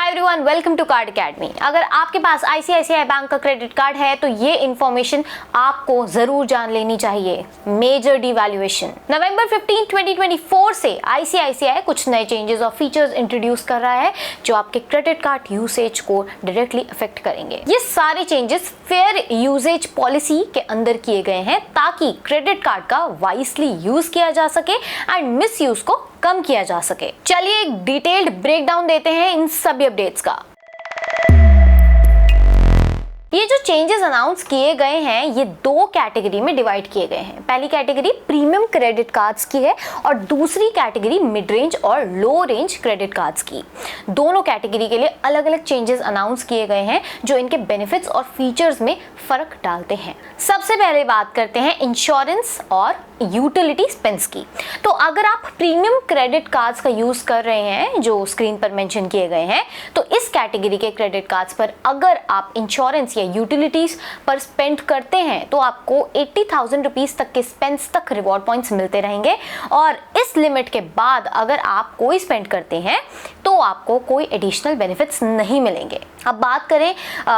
Hi everyone, welcome to card academy. अगर आपके पास आईसीआईसीआई बैंक का क्रेडिट कार्ड है तो ये इन्फॉर्मेशन आपको जरूर जान लेनी चाहिए। Major devaluation. नवंबर 15, 2024 से आईसीआईसीआई कुछ नए चेंजेस और फीचर्स इंट्रोड्यूस कर रहा है जो आपके क्रेडिट कार्ड यूसेज को डायरेक्टली अफेक्ट करेंगे। ये सारे चेंजेस फेयर यूसेज पॉलिसी के अंदर किए गए हैं ताकि क्रेडिट कार्ड का वाइसली यूज किया जा सके एंड मिस यूज को कम किया जा सके। चलिए एक डिटेल्ड ब्रेकडाउन देते हैं इन सभी अपडेट्स का। ये जो चेंजेस अनाउंस किए गए हैं ये दो कैटेगरी में डिवाइड किए गए हैं। पहली कैटेगरी प्रीमियम क्रेडिट कार्ड्स की है और दूसरी कैटेगरी मिड रेंज और लो रेंज क्रेडिट कार्ड्स की। दोनों कैटेगरी के लिए अलग अलग चेंजेस अनाउंस किए गए हैं जो इनके बेनिफिट्स और फीचर्स में फर्क डालते हैं। सबसे पहले बात करते हैं इंश्योरेंस और यूटिलिटी स्पेंस की। तो अगर आप प्रीमियम क्रेडिट कार्ड्स का यूज कर रहे हैं जो स्क्रीन पर मेंशन किए गए हैं तो इस कैटेगरी के क्रेडिट कार्ड्स पर अगर आप इंश्योरेंस या यूटिलिटीज पर स्पेंड करते हैं तो आपको 80,000 रुपीज तक के स्पेंस तक रिवॉर्ड पॉइंट्स मिलते रहेंगे और इस लिमिट के बाद अगर आप कोई स्पेंड करते हैं तो आपको कोई एडिशनल बेनिफिट्स नहीं मिलेंगे। अब बात करें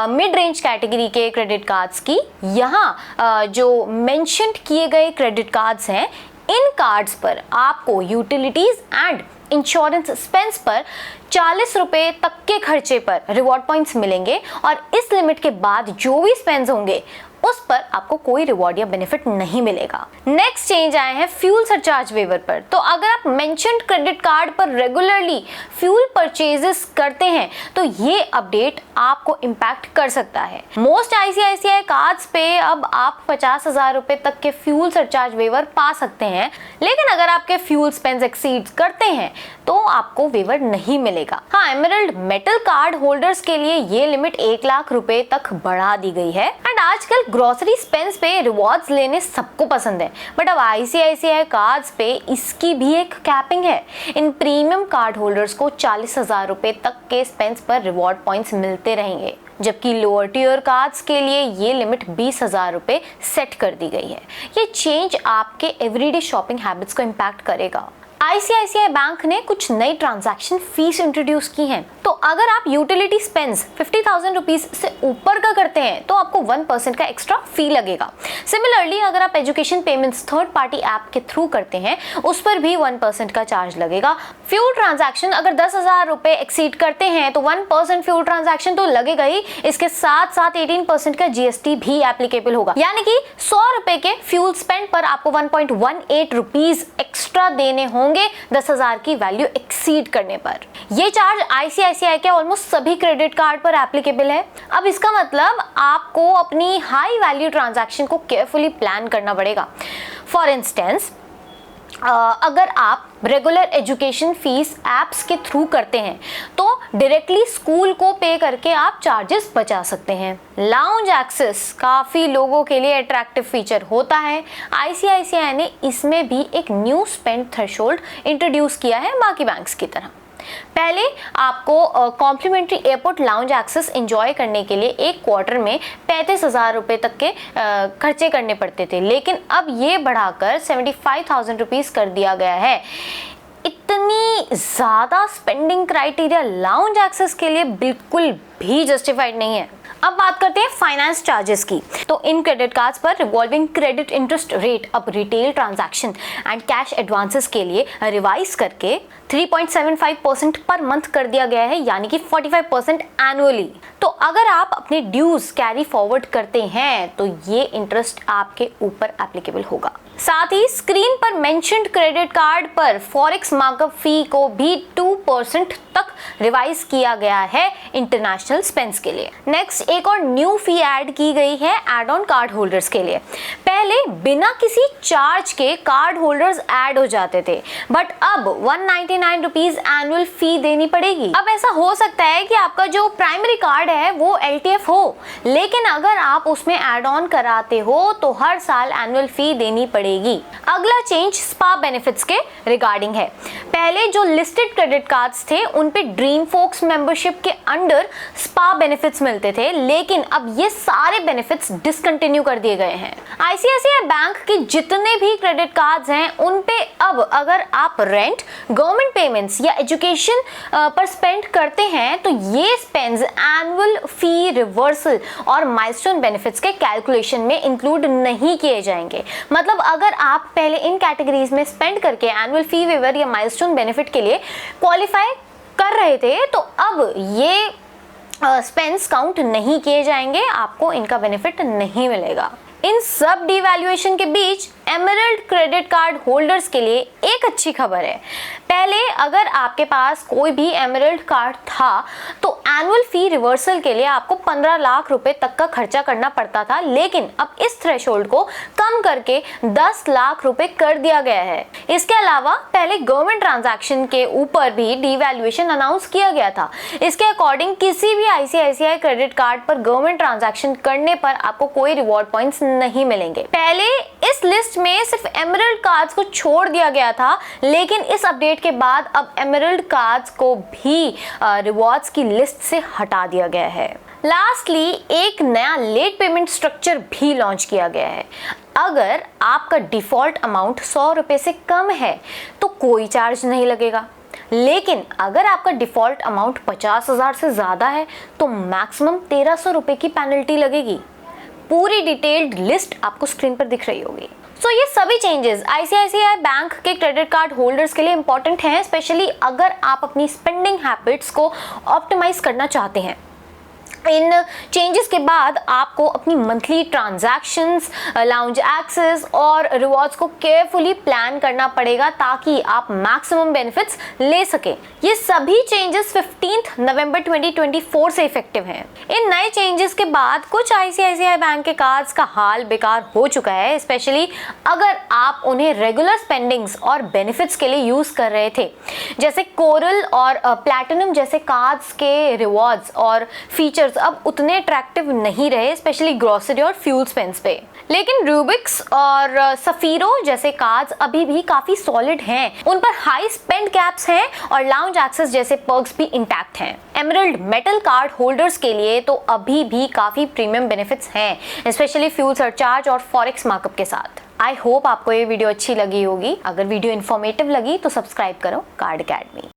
मिड रेंज कैटेगरी के क्रेडिट कार्ड्स की। यहाँ जो मेंशन्ड किए गए क्रेडिट कार्ड्स हैं इन कार्ड्स पर आपको यूटिलिटीज एंड इंश्योरेंस स्पेंस पर 40 रुपए तक के खर्चे पर रिवॉर्ड पॉइंट्स मिलेंगे और इस लिमिट के बाद जो भी स्पेंस होंगे उस पर आपको कोई रिवॉर्ड या बेनिफिट नहीं मिलेगा। नेक्स्ट चेंज आए हैं फ्यूल सरचार्ज वेवर पर। तो अगर आप मेंशन्ड क्रेडिट कार्ड पर रेगुलरली फ्यूल परचेजेस करते हैं तो ये अपडेट आपको इम्पैक्ट कर सकता है। मोस्ट आईसीआईसीआई कार्ड्स पे अब आप 50,000 रुपए तक के फ्यूल सरचार्ज वेवर पा सकते हैं, लेकिन अगर आपके फ्यूल स्पेंस एक्सीड करते हैं तो आपको वेवर नहीं मिलेगा। हाँ, एमरल्ड मेटल कार्ड होल्डर्स के लिए ये लिमिट 1 लाख रुपए तक बढ़ा दी गई है। एंड आजकल ग्रोसरी स्पेंस पे रिवॉर्ड्स लेने सबको पसंद है, बट अब आईसीआईसीआई कार्ड्स पे इसकी भी एक कैपिंग है। इन प्रीमियम कार्ड होल्डर्स को 40,000 रुपए तक के स्पेंस पर रिवॉर्ड पॉइंट्स मिलते रहेंगे, जबकि लोअर टियर कार्ड्स के लिए ये लिमिट 20,000 रुपए सेट कर दी गई है। ये चेंज आपके एवरीडे शॉपिंग हैबिट्स को इम्पैक्ट करेगा। आईसीआईसीआई बैंक ने कुछ नई ट्रांजैक्शन फीस इंट्रोड्यूस की हैं। तो अगर आप यूटिलिटी स्पेंस 50,000 रुपीज से ऊपर का करते हैं तो आपको 1% का एक्स्ट्रा फी लगेगा। सिमिलरली अगर आप education payments third party app के थ्रू करते हैं उस पर भी 1% का चार्ज लगेगा। फ्यूल ट्रांजैक्शन अगर 10,000 रुपए एक्सीड करते हैं तो 1% फ्यूल ट्रांजैक्शन तो लगेगा ही, इसके साथ साथ 18% का जीएसटी भी एप्लीकेबल होगा। यानी कि 100 रुपए के फ्यूल स्पेंड पर आपको 1.18 रुपीज एक्स्ट्रा देने होंगे 10,000 की वैल्यू एक्सीड करने पर। ये चार्ज आईसीआईसीआई के ऑलमोस्ट सभी क्रेडिट कार्ड पर एप्लीकेबल है। अब इसका मतलब आपको अपनी हाई वैल्यू ट्रांजैक्शन को केयरफुली प्लान करना पड़ेगा। फॉर इंस्टेंस अगर आप रेगुलर एजुकेशन फीस एप्स के थ्रू करते हैं तो डायरेक्टली स्कूल को पे करके आप चार्जेस बचा सकते हैं। लाउंज एक्सेस काफ़ी लोगों के लिए अट्रैक्टिव फीचर होता है। आईसीआईसीआई ने इसमें भी एक न्यू स्पेंड थ्रेशोल्ड इंट्रोड्यूस किया है बाकी बैंक्स की तरह। पहले आपको complimentary airport lounge access enjoy करने के लिए एक क्वार्टर में 35,000 रुपए तक के खर्चे करने पड़ते थे, लेकिन अब ये बढ़ाकर 75,000 रुपीज कर दिया गया है। इतनी ज़्यादा स्पेंडिंग क्राइटेरिया लाउंज एक्सेस के लिए बिल्कुल भी जस्टिफाइड नहीं है। अब बात करते हैं फाइनेंस चार्जेस की। तो इन क्रेडिट कार्ड्स पर रिवॉल्विंग क्रेडिट इंटरेस्ट रेट अब retail transaction and cash advances के लिए रिवाइज करके 3.75% पर मंथ कर दिया गया है, यानी कि 45% एनुअली। तो अगर आप अपने ड्यूज कैरी फॉरवर्ड करते हैं तो ये इंटरेस्ट आपके ऊपर एप्लीकेबल होगा। साथ ही स्क्रीन पर मेंशन्ड क्रेडिट कार्ड पर फॉरेक्स मार्कअप फी को भी 2% तक रिवाइज किया गया है इंटरनेशनल स्पेंस के लिए। नेक्स्ट एक और न्यू फी ऐड की गई है एड ऑन कार्ड होल्डर्स के लिए। पहले बिना किसी चार्ज के कार्ड होल्डर्स ऐड हो जाते थे, बट अब 199 रुपीज एनुअल फी देनी पड़ेगी। अब ऐसा हो सकता है कि आपका जो प्राइमरी कार्ड है वो LTF हो, लेकिन अगर आप उसमें ऐड ऑन कराते हो तो हर साल एनुअल फी देनी पड़ेगी पड़ेगी। अगला चेंज स्पा बेनिफिट्स के रिगार्डिंग है। पहले जो लिस्टेड क्रेडिट कार्ड्स थे उन पे ड्रीम फोक्स मेंबरशिप के अंडर स्पा बेनिफिट्स मिलते थे, लेकिन अब ये सारे बेनिफिट्स डिसकंटिन्यू कर दिए गए हैं। आईसीआईसीआई बैंक के जितने भी क्रेडिट कार्ड्स हैं उन पे अब अगर आप रेंट, गवर्नमेंट पेमेंट्स या एजुकेशन पर स्पेंड करते हैं तो ये स्पेंड्स एनुअल फी रिवर्सल और माइलस्टोन बेनिफिट्स के कैलकुलेशन में इंक्लूड नहीं किए जाएंगे। मतलब अगर आप पहले इन कैटेगरीज में स्पेंड करके एनुअल फी वेवर या माइलस्टोन बेनिफिट के लिए क्वालिफाई कर रहे थे तो अब ये स्पेंड्स काउंट नहीं किए जाएंगे, आपको इनका बेनिफिट नहीं मिलेगा। इन सब डिवैल्यूएशन के बीच एमरल्ड क्रेडिट कार्ड होल्डर्स के लिए एक अच्छी खबर है। पहले अगर आपके पास कोई भी एमरल्ड कार्ड था तो एनुअल फी रिवर्सल के लिए आपको 15 लाख रुपए तक का खर्चा करना पड़ता था, लेकिन अब इस थ्रेशोल्ड को कम करके 10 लाख रुपए कर दिया गया है। इसके अलावा पहले गवर्नमेंट ट्रांजैक्शन के ऊपर भी डिवैल्यूएशन अनाउंस किया गया था। इसके अकॉर्डिंग किसी भी आईसीआईसीआई क्रेडिट कार्ड पर गवर्नमेंट ट्रांजैक्शन करने पर आपको कोई रिवॉर्ड पॉइंट्स नहीं मिलेंगे। पहले इस लिस्ट में सिर्फ एमरल्ड कार्ड्स को छोड़ दिया गया था, लेकिन इस अपडेट के बाद अब एमरल्ड कार्ड्स को भी रिवॉर्ड्स की लिस्ट से हटा दिया गया है। लास्टली एक नया लेट पेमेंट स्ट्रक्चर भी लॉन्च किया गया है। अगर आपका डिफॉल्ट अमाउंट 100 रुपए से कम है तो कोई चार्ज नहीं लगेगा, लेकिन अगर आपका डिफॉल्ट अमाउंट 50,000 से ज़्यादा है तो मैक्सिमम 1300 रुपए की पेनल्टी लगेगी। पूरी डिटेल्ड लिस्ट आपको स्क्रीन पर दिख रही होगी। सो ये सभी चेंजेस आईसीआईसीआई बैंक के क्रेडिट कार्ड होल्डर्स के लिए इंपॉर्टेंट हैं, स्पेशली अगर आप अपनी स्पेंडिंग हैबिट्स को ऑप्टिमाइज करना चाहते हैं। इन चेंजेस के बाद आपको अपनी मंथली ट्रांजैक्शंस, लाउंज एक्सेस और रिवॉर्ड्स को केयरफुली प्लान करना पड़ेगा ताकि आप मैक्सिमम बेनिफिट्स ले सकें। ये सभी चेंजेस 15 नवंबर 2024 से इफेक्टिव हैं। इन नए चेंजेस के बाद कुछ आईसीआईसीआई बैंक के कार्ड्स का हाल बेकार हो चुका है, स्पेशली अगर आप उन्हें रेगुलर स्पेंडिंग्स और बेनिफिट्स के लिए यूज कर रहे थे। जैसे कोरल और प्लैटिनम जैसे कार्ड्स के रिवॉर्ड्स और फीचर्स अब उतने अट्रैक्टिव नहीं रहे, स्पेशली ग्रोसरी और फ्यूल स्पेंड्स पे। लेकिन रूबिक्स और सफीरो जैसे कार्ड्स अभी भी काफी सॉलिड हैं, उन पर हाई स्पेंड कैप्स हैं और लाउंज एक्सेस जैसे पर्क्स भी इंटैक्ट हैं। एमरल्ड मेटल कार्ड होल्डर्स के लिए तो अभी भी काफी प्रीमियम बेनिफिट्स हैं, स्पेशली फ्यूल सरचार्ज और फॉरेक्स मार्कअप के साथ। आई होप आपको ये वीडियो अच्छी लगी होगी। अगर वीडियो इन्फॉर्मेटिव लगी तो सब्सक्राइब करो कार्ड अकेडमी।